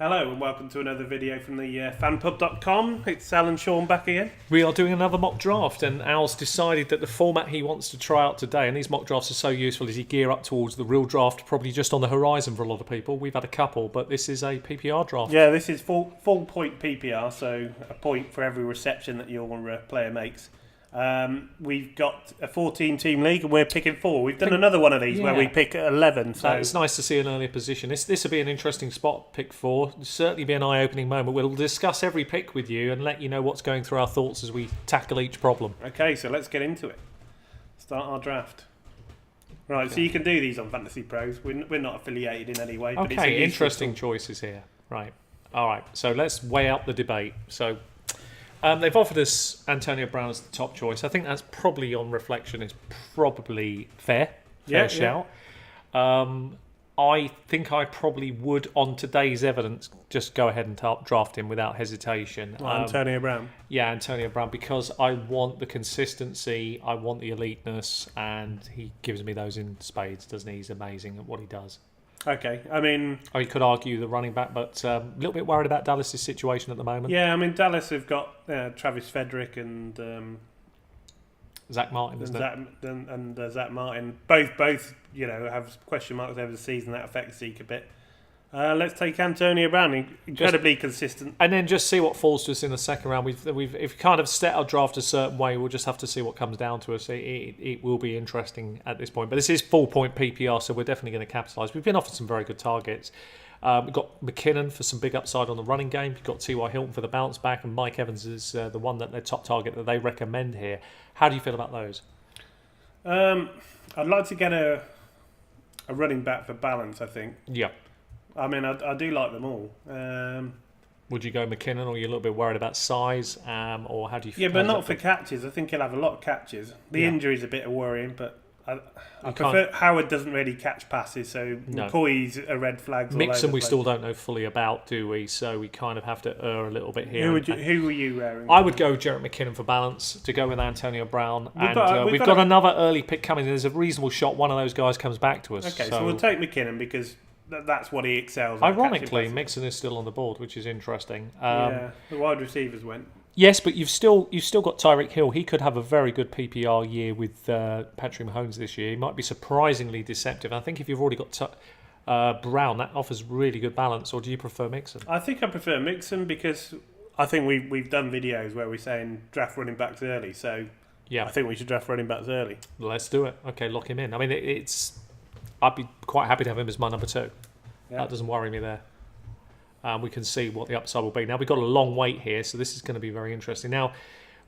Hello and welcome to another video from the fanpub.com. It's Al and Sean back again. We are doing another mock draft, and Al's decided that the format he wants to try out today, and these mock drafts are so useful as you gear up towards the real draft, probably just on the horizon for a lot of people. We've had a couple, but this is a PPR draft. Yeah, this is full point PPR, so a point for every reception that your player makes. We've got a 14-team league and we're picking 4. We've done another one of these where we pick 11. So it's nice to see an earlier position. This will be an interesting spot, pick 4. It'll certainly be an eye-opening moment. We'll discuss every pick with you and let you know what's going through our thoughts as we tackle each problem. Okay, so let's get into it. Start our draft. Right, so you can do these on Fantasy Pros. We're not affiliated in any way. But it's interesting choices here. Right. All right, so let's weigh up the debate. So they've offered us Antonio Brown as the top choice. I think that's probably, on reflection, is probably fair shout. I think I probably would, on today's evidence, just go ahead and draft him without hesitation. Antonio Brown? Yeah, Antonio Brown, because I want the consistency, I want the eliteness, and he gives me those in spades, doesn't he? He's amazing at what he does. Okay, I mean... you could argue the running back, but a little bit worried about Dallas' situation at the moment. Yeah, I mean, Dallas have got Travis Frederick and... Zach Martin, isn't it? Zach Martin. Both, have question marks over the season. That affects Zeke a bit. Let's take Antonio Brown, incredibly consistent. And then just see what falls to us in the second round. If kind of set our draft a certain way, we'll just have to see what comes down to us. It will be interesting at this point. But this is 4-point PPR, so we're definitely going to capitalise. We've been offered some very good targets. We've got McKinnon for some big upside on the running game. You've got T.Y. Hilton for the bounce back, and Mike Evans is the one that their top target that they recommend here. How do you feel about those? I'd like to get a running back for balance, I think. Yeah. I mean, I do like them all. Would you go McKinnon, or are you a little bit worried about size? Or how do you feel? Yeah, but not for catches. I think he'll have a lot of catches. The injury's a bit worrying, but I prefer... Howard doesn't really catch passes, so McCoy's a red flag. Mixon we still don't know fully about, do we? So we kind of have to err a little bit here. Who were you wearing? I would go Jarrett McKinnon for balance, to go with Antonio Brown. We've got another early pick coming. There's a reasonable shot one of those guys comes back to us. Okay, so we'll take McKinnon because... that's what he excels at. Ironically, Mixon is still on the board, which is interesting. The wide receivers went. Yes, but you've still got Tyreek Hill. He could have a very good PPR year with Patrick Mahomes this year. He might be surprisingly deceptive. I think if you've already got Brown, that offers really good balance. Or do you prefer Mixon? I think I prefer Mixon because I think we've done videos where we're saying draft running backs early. So yeah, I think we should draft running backs early. Let's do it. Okay, lock him in. I mean, I'd be quite happy to have him as my number 2. Yeah. That doesn't worry me there. We can see what the upside will be. Now, we've got a long wait here, so this is going to be very interesting. Now,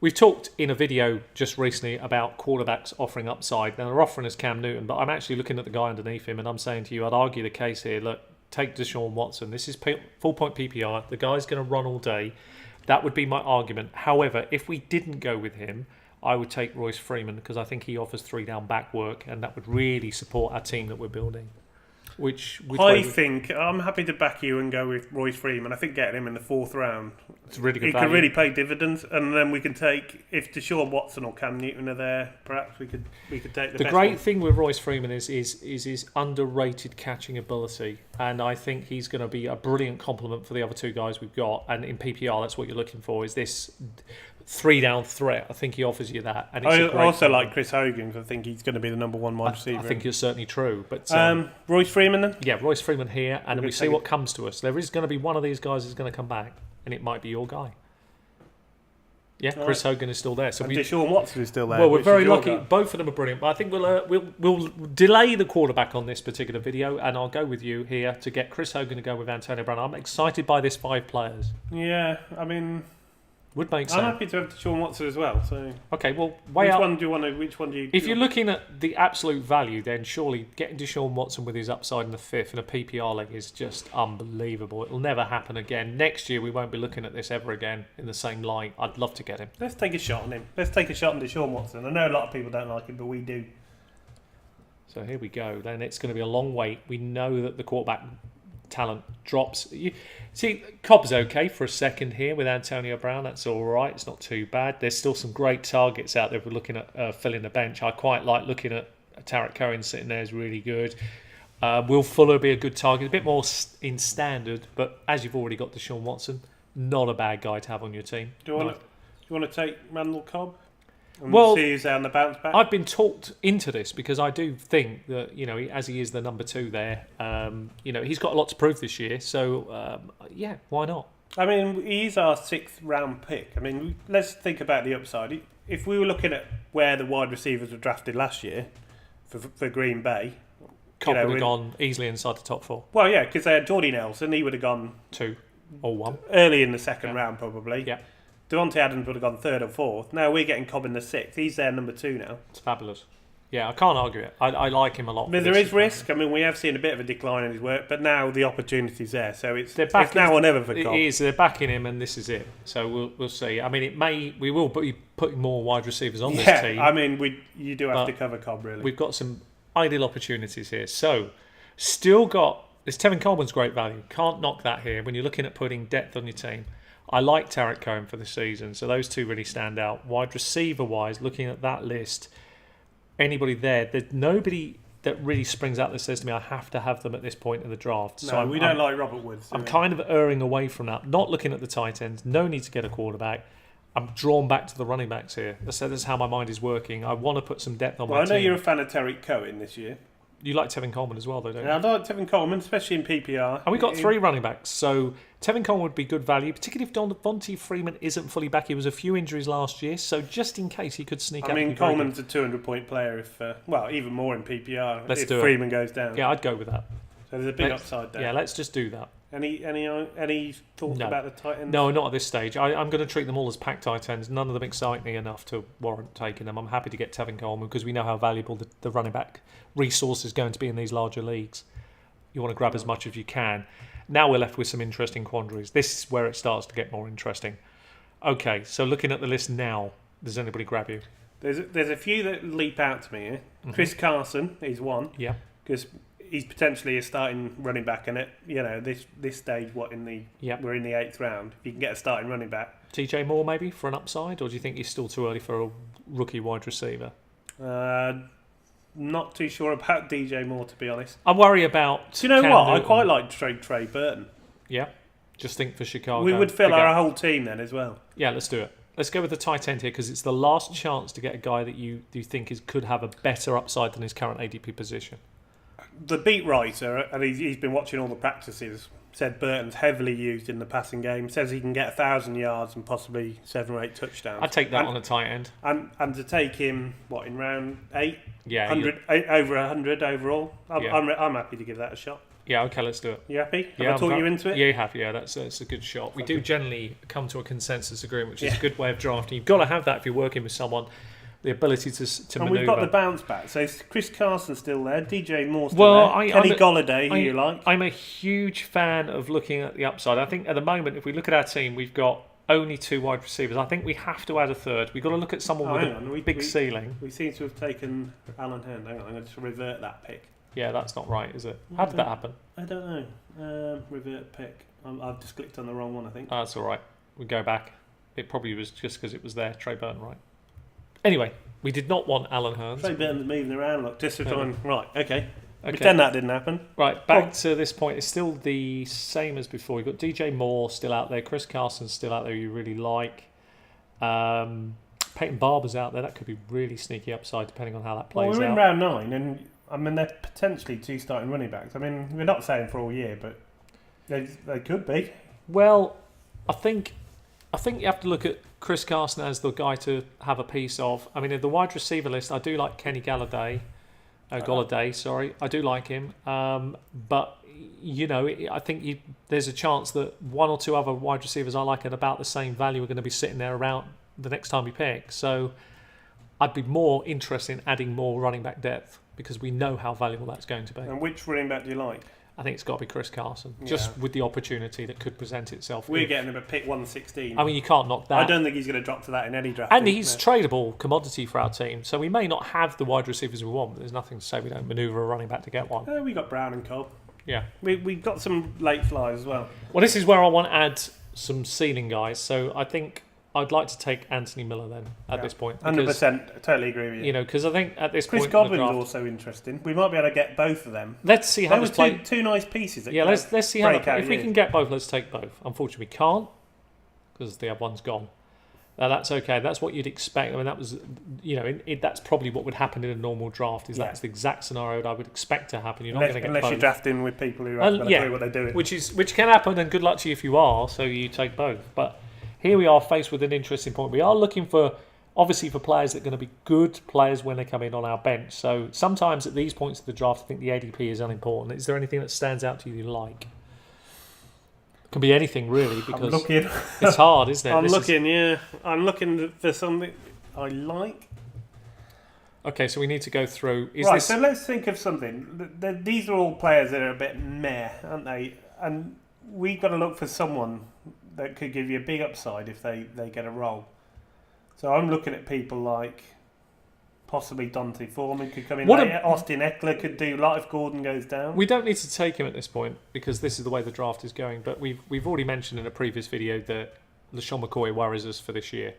we've talked in a video just recently about quarterbacks offering upside. Now, they're offering us Cam Newton, but I'm actually looking at the guy underneath him, and I'm saying to you, I'd argue the case here. Look, take Deshaun Watson. This is full-point PPR. The guy's going to run all day. That would be my argument. However, if we didn't go with him, I would take Royce Freeman because I think he offers 3-down back work, and that would really support our team that we're building. I think I'm happy to back you and go with Royce Freeman. I think getting him in the 4th round, it's really good. He could really pay dividends, and then we can take, if Deshaun Watson or Cam Newton are there, perhaps we could take the best great one. Thing with Royce Freeman is his underrated catching ability, and I think he's going to be a brilliant complement for the other 2 guys we've got. And in PPR, that's what you're looking for, is this 3-down threat. I think he offers you that. And I also like Chris Hogan because I think he's going to be the number 1 wide receiver. I think it's certainly true. But Royce Freeman then? Yeah, Royce Freeman here, and then we see what comes to us. There is going to be one of these guys is going to come back, and it might be your guy. Yeah, Chris Hogan is still there. So Deshaun Watson is still there. Well, we're very lucky. Both of them are brilliant. But I think we'll delay the quarterback on this particular video, and I'll go with you here to get Chris Hogan to go with Antonio Brown. I'm excited by this 5 players. Yeah, I mean... would make sense. I'm happy to have Deshaun Watson as well. So okay, well, which one do you? If you're looking at the absolute value, then surely getting Deshaun Watson with his upside in the 5th in a PPR league is just unbelievable. It'll never happen again. Next year, we won't be looking at this ever again in the same light. I'd love to get him. Let's take a shot on him. Let's take a shot on Deshaun Watson. I know a lot of people don't like him, but we do. So here we go. Then it's going to be a long wait. We know that the quarterback talent drops. See, Cobb's okay for a second here with Antonio Brown. That's all right. It's not too bad. There's still some great targets out there. If we're looking at filling the bench, I quite like looking at Tarek Cohen sitting there is really good. Will Fuller be a good target? A bit more in standard, but as you've already got Deshaun Watson, not a bad guy to have on your team. Do you want to take Randall Cobb? And Well, see who's on the bounce back? I've been talked into this because I do think that, as he is the number 2 there, he's got a lot to prove this year. So, why not? I mean, he's our 6th round pick. I mean, let's think about the upside. If we were looking at where the wide receivers were drafted last year for Green Bay, Cobb would have gone easily inside the top 4. Well, yeah, because they had Jordy Nelson. He would have gone 2 or 1 early in the second round, probably. Yeah. Devontae Adams would have gone 3rd or 4th. Now we're getting Cobb in the 6th. He's their number 2 now. It's fabulous. Yeah, I can't argue it. I like him a lot. But there is risk. I mean, we have seen a bit of a decline in his work, but now the opportunity's there. So it's now or never for Cobb. It is. They're backing him, and this is it. So we'll see. I mean, we will be putting more wide receivers on this team. I mean, you do have to cover Cobb, really. We've got some ideal opportunities here. So, still got this. Tevin Coleman's great value. Can't knock that here when you're looking at putting depth on your team. I like Tarek Cohen for the season, so those 2 really stand out. Wide receiver-wise, looking at that list, anybody there's nobody that really springs out that says to me, I have to have them at this point in the draft. No, we don't like Robert Woods. I'm kind of erring away from that. Not looking at the tight ends. No need to get a quarterback. I'm drawn back to the running backs here. That's how my mind is working. I want to put some depth on my team. I know you're a fan of Tarek Cohen this year. You like Tevin Coleman as well, though, don't you? I like Tevin Coleman, especially in PPR. And we've got 3 running backs, so Tevin Coleman would be good value, particularly if Devontae Freeman isn't fully back. He was a few injuries last year, so just in case he could sneak out. I mean, Coleman's a 200-point player, even more in PPR if Freeman goes down. Yeah, I'd go with that. So there's a big upside there. Yeah, let's just do that. Any thoughts about the tight ends? No, not at this stage. I'm going to treat them all as packed tight ends. None of them excite me enough to warrant taking them. I'm happy to get Tevin Coleman because we know how valuable the running back resource is going to be in these larger leagues. You want to grab as much as you can. Now we're left with some interesting quandaries. This is where it starts to get more interesting. Okay, so looking at the list now, does anybody grab you? There's a few that leap out to me here. Mm-hmm. Chris Carson is one. Yeah. Because he's potentially a starting running back, and this stage, we're in the 8th round. If you can get a starting running back, TJ Moore maybe for an upside, or do you think he's still too early for a rookie wide receiver? Not too sure about DJ Moore, to be honest. I worry about. Do you know what? Newton. I quite like Trey Burton. Yeah, just think for Chicago. We would fill our whole team then as well. Yeah, let's do it. Let's go with the tight end here because it's the last chance to get a guy that you think could have a better upside than his current ADP position. The beat writer, and he's been watching all the practices, said Burton's heavily used in the passing game. Says he can get 1,000 yards and possibly 7 or 8 touchdowns. I'd take that on a tight end. And to take him, in round 8? Yeah. Over 100 overall? I'm happy to give that a shot. Yeah, okay, let's do it. You happy? Have I talked you into it? Yeah, you have. Yeah, that's a good shot. We do generally come to a consensus agreement, which is a good way of drafting. You've got to have that if you're working with someone. The ability to and manoeuvre. We've got the bounce back. So Chris Carson's still there, DJ Moore's still there, Kenny Golladay, who you like. I'm a huge fan of looking at the upside. I think at the moment, if we look at our team, we've got only 2 wide receivers. I think we have to add a third. We've got to look at someone with a big ceiling. We seem to have taken Alan Hearn. Hang on, I'm going to revert that pick. Yeah, that's not right, is it? How did that happen? I don't know. Revert pick. I've just clicked on the wrong one, I think. Oh, that's all right. We go back. It probably was just because it was there. Trey Burton, right? Anyway, we did not want Alan Hearns. Trey Burton's moving around. Look, just right. Okay. Pretend that didn't happen. Right, back to this point. It's still the same as before. We've got DJ Moore still out there. Chris Carson's still out there. You really like. Peyton Barber's out there. That could be really sneaky upside depending on how that plays out. We're in round 9, and I mean they're potentially 2 starting running backs. I mean we're not saying for all year, but they could be. Well, I think you have to look at Chris Carson as the guy to have a piece of. I mean, in the wide receiver list, I do like Kenny Golladay. I do like him. But, I think there's a chance that 1 or 2 other wide receivers I like at about the same value are going to be sitting there around the next time we pick. So I'd be more interested in adding more running back depth because we know how valuable that's going to be. And which running back do you like? I think it's got to be Chris Carson, just with the opportunity that could present itself. We're getting him at pick 116. I mean, you can't knock that. I don't think he's going to drop to that in any draft. And he's tradable commodity for our team, so we may not have the wide receivers we want, but there's nothing to say we don't manoeuvre a running back to get one. We got Brown and Cobb. Yeah. We've got some late flyers as well. Well, this is where I want to add some ceiling guys. So I think I'd like to take Anthony Miller then at this point. 100%, totally agree with you. You know, because I think at this Chris point, Godwin's also interesting. We might be able to get both of them. Let's see how this plays. Two nice pieces. Let's see how if we can get both. Let's take both. Unfortunately, we can't because the other one's gone. Now that's okay. That's what you'd expect. I mean, that was, you know, that's probably what would happen in a normal draft. That's the exact scenario that I would expect to happen. You're not going to get unless both. you're drafting with people who haven't got a clue what they're doing, which can happen. And good luck to you if you are. So you take both. But here we are faced with an interesting point. We are looking for, obviously, for players that are going to be good players when they come in on our bench. So sometimes at these points of the draft, I think the ADP is unimportant. Is there anything that stands out to you like? It can be anything really, because it's hard, isn't it? I'm looking for something I like. Okay, so we need to go through. So let's think of something. These are all players that are a bit meh, aren't they? And we've got to look for someone that could give you a big upside if they get a role. So I'm looking at people like possibly Dante Foreman could come in later. Austin Eckler could do a lot if Gordon goes down. We don't need to take him at this point because this is the way the draft is going. But we've already mentioned in a previous video that LaShawn McCoy worries us for this year.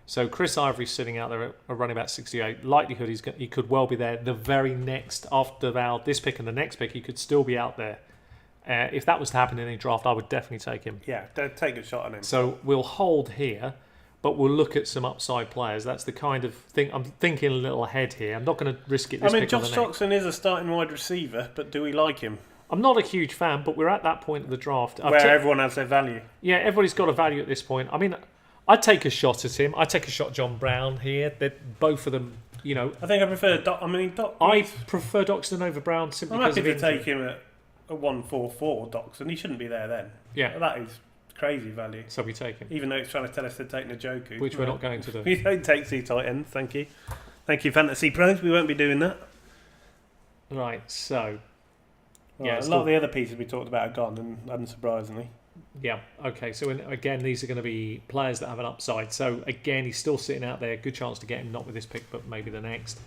So Chris Ivory's sitting out there at running back 68. Likelihood he could well be there. The very next, after this pick and the next pick, he could still be out there. If that was to happen in any draft, I would definitely take him. Yeah, take a shot on him. So we'll hold here, but we'll look at some upside players. That's the kind of thing I'm thinking a little ahead here. I'm not going to risk it. Josh Jackson is a starting wide receiver, but do we like him? I'm not a huge fan, but we're at that point of the draft where everyone has their value. Yeah, everybody's got a value at this point. I mean, I'd take a shot at him. I'd take a shot at John Brown here. They're both of them, you know. I think I prefer I prefer Doxson over Brown simply because of injury. I'm happy to take him at a 144 Doxson. He shouldn't be there then. Yeah. That is crazy value. So we take him. Even though it's trying to tell us to take Njoku. Which we're not going to do. We don't take C tight ends, thank you. Thank you, Fantasy Pros. We won't be doing that. Right, so... a lot of the other pieces we talked about are gone, and unsurprisingly. Yeah, okay. So again, these are going to be players that have an upside. So again, he's still sitting out there. Good chance to get him, not with this pick, but maybe the next.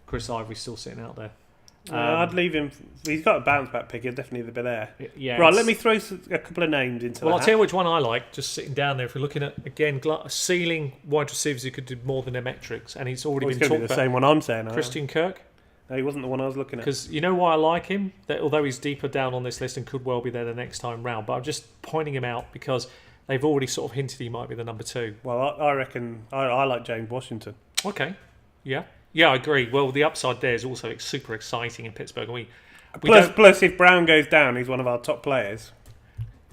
Chris Ivory's still sitting out there. I'd leave him. He's got a bounce back pick. He'll definitely be there. Yeah. Right, let me throw a couple of names into I'll tell you which one I like, just sitting down there. If we're looking at, again, ceiling wide receivers who could do more than their metrics, and he's already been talked about. The same one I'm saying. Christian Kirk. No, he wasn't the one I was looking at. Because you know why I like him? That although he's deeper down on this list and could well be there the next time round, but I'm just pointing him out because they've already sort of hinted he might be the number 2. Well, I reckon I like James Washington. Okay. Yeah, I agree. Well, the upside there is also super exciting in Pittsburgh. And plus, if Brown goes down, he's one of our top players.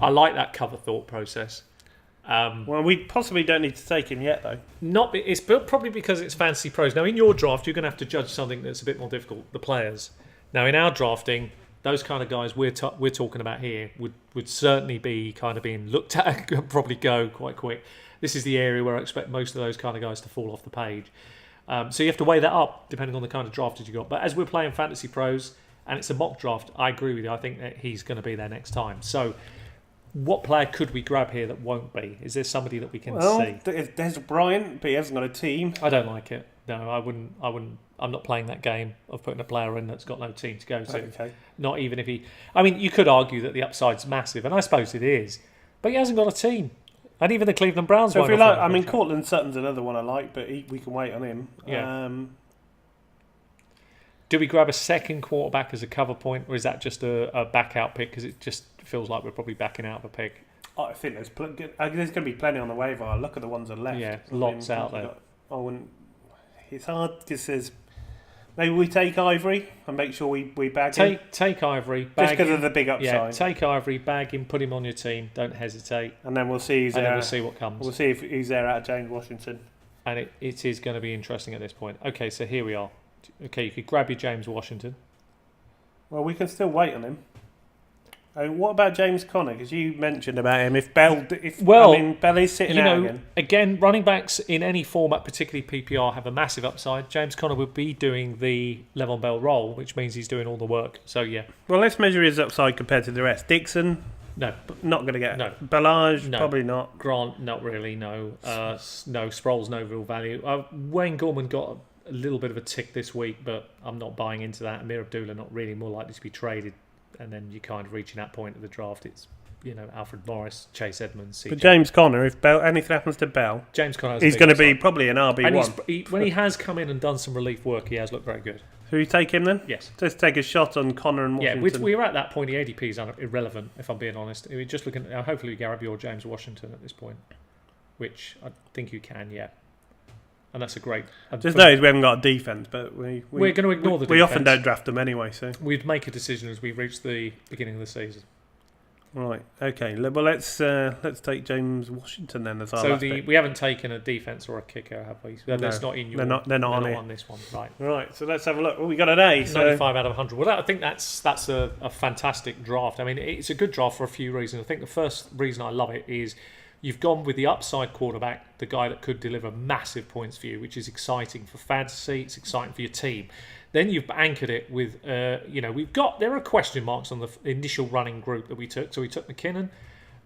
I like that cover thought process. Well, we possibly don't need to take him yet, though. It's probably because it's Fantasy Pros. Now, in your draft, you're going to have to judge something that's a bit more difficult, the players. Now, in our drafting, those kind of guys we're talking about here would certainly be kind of being looked at and probably go quite quick. This is the area where I expect most of those kind of guys to fall off the page. So you have to weigh that up depending on the kind of draft that you got. But as we're playing Fantasy Pros and it's a mock draft, I agree with you. I think that he's going to be there next time. So what player could we grab here that won't be? Is there somebody that we can see? There's Bryant, but he hasn't got a team. I don't like it. No, I wouldn't. I'm not playing that game of putting a player in that's got no team to go to. Okay. Not even if he... I mean, you could argue that the upside's massive, and I suppose it is. But he hasn't got a team. And even the Cleveland Browns won't. So Cortland Sutton's another one I like, but we can wait on him. Yeah. Do we grab a second quarterback as a cover point, or is that just a back out pick? Because it just feels like we're probably backing out of a pick. I think there's going to be plenty on the waiver. Look at the ones that are left. Yeah, lots out there. It's hard because there's... Maybe we take Ivory and make sure we bag him. Take Ivory. Just because of the big upside. Yeah, take Ivory, bag him, put him on your team. Don't hesitate. And then we'll see. Then we'll see what comes. We'll see if he's there out of James Washington. And it is going to be interesting at this point. Okay, so here we are. Okay, you could grab your James Washington. Well, we can still wait on him. What about James Conner? Because you mentioned about him. Bell is sitting out again, running backs in any format, particularly PPR, have a massive upside. James Conner would be doing the Le'Veon Bell role, which means he's doing all the work. So, yeah. Well, let's measure his upside compared to the rest. Dixon? No. Not going to get it. No. Ballage? No. Probably not. Grant? Not really, no. No. Sproul's no real value. Wayne Gorman got a little bit of a tick this week, but I'm not buying into that. Amir Abdullah not really, more likely to be traded. And then you're kind of reaching that point of the draft. It's Alfred Morris, Chase Edmonds. But James Conner, if anything happens to Bell, James Conner, he's going to be probably an RB1. And when he has come in and done some relief work, he has looked very good. So you take him then? Yes. Just take a shot on Conner and Washington. Yeah, we're at that point. The ADP is irrelevant, if I'm being honest. We're just looking. Hopefully, we grab your James Washington at this point, which I think you can. Yeah. And that's a great. Just notice we haven't got a defence, but we're going to ignore the defence. We often don't draft them anyway, so we'd make a decision as we reach the beginning of the season. Right. Okay. Well, let's take James Washington then as our last pick. We haven't taken a defence or a kicker, have we? That's not in your. They're not on this one, right? Right. So let's have a look. We got an A. 95 out of 100. Well, I think that's a fantastic draft. I mean, it's a good draft for a few reasons. I think the first reason I love it is you've gone with the upside quarterback, the guy that could deliver massive points for you, which is exciting for fantasy. It's exciting for your team. Then you've anchored it with, there are question marks on the initial running group that we took. So we took McKinnon,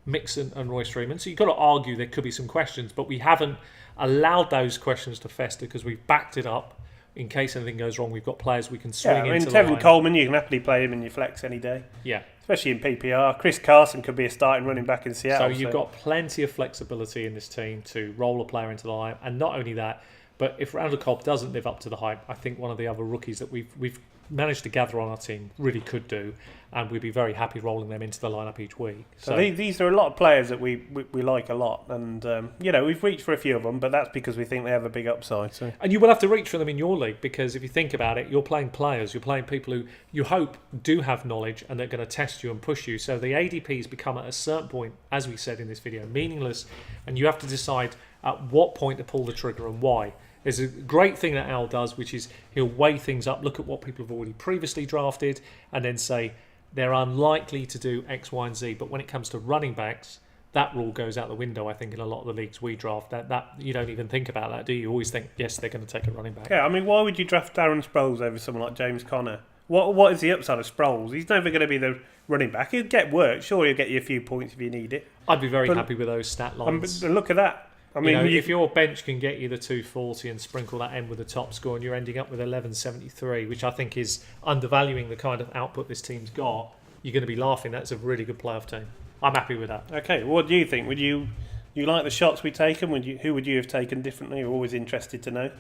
Mixon, and Royce Freeman. So you've got to argue there could be some questions, but we haven't allowed those questions to fester because we've backed it up. In case anything goes wrong, we've got players we can swing into the Tevin Coleman, you can happily play him in your flex any day. Yeah. Especially in PPR. Chris Carson could be a starting running back in Seattle. So you've got plenty of flexibility in this team to roll a player into the lineup. And not only that, but if Randall Cobb doesn't live up to the hype, I think one of the other rookies that we've managed to gather on our team really could do, and we'd be very happy rolling them into the lineup each week. So these are a lot of players that we like a lot, and we've reached for a few of them, but that's because we think they have a big upside. So. And you will have to reach for them in your league, because if you think about it, you're playing players, you're playing people who you hope do have knowledge and they're going to test you and push you. So the ADPs become at a certain point, as we said in this video, meaningless, and you have to decide at what point to pull the trigger and why. There's a great thing that Al does, which is he'll weigh things up, look at what people have already previously drafted, and then say they're unlikely to do X, Y, and Z. But when it comes to running backs, that rule goes out the window, I think, in a lot of the leagues we draft. That you don't even think about that, do you? You always think, yes, they're going to take a running back. Yeah, I mean, why would you draft Darren Sproles over someone like James Conner? What is the upside of Sproles? He's never going to be the running back. He'll get work. Sure, he'll get you a few points if you need it. I'd be very happy with those stat lines. But look at that. I mean, if your bench can get you the 240 and sprinkle that in with the top score, and you're ending up with 1173, which I think is undervaluing the kind of output this team's got, you're going to be laughing. That's a really good playoff team. I'm happy with that. Okay, what do you think? Would you like the shots we've taken? Who would you have taken differently? We're always interested to know.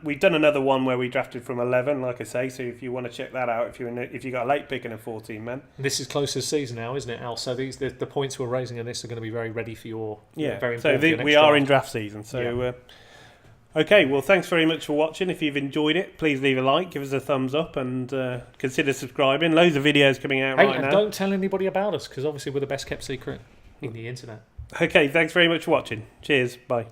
We've done another one where we drafted from 11, like I say. So if you want to check that out, if you got a late pick and a 14 man, this is close to the season now, isn't it, Al? So the points we're raising in this are going to be very ready for your very important. So we are in draft season. So okay, well, thanks very much for watching. If you've enjoyed it, please leave a like, give us a thumbs up, and consider subscribing. Loads of videos coming out right now. Don't tell anybody about us, because obviously we're the best kept secret in the internet. Okay, thanks very much for watching. Cheers, bye.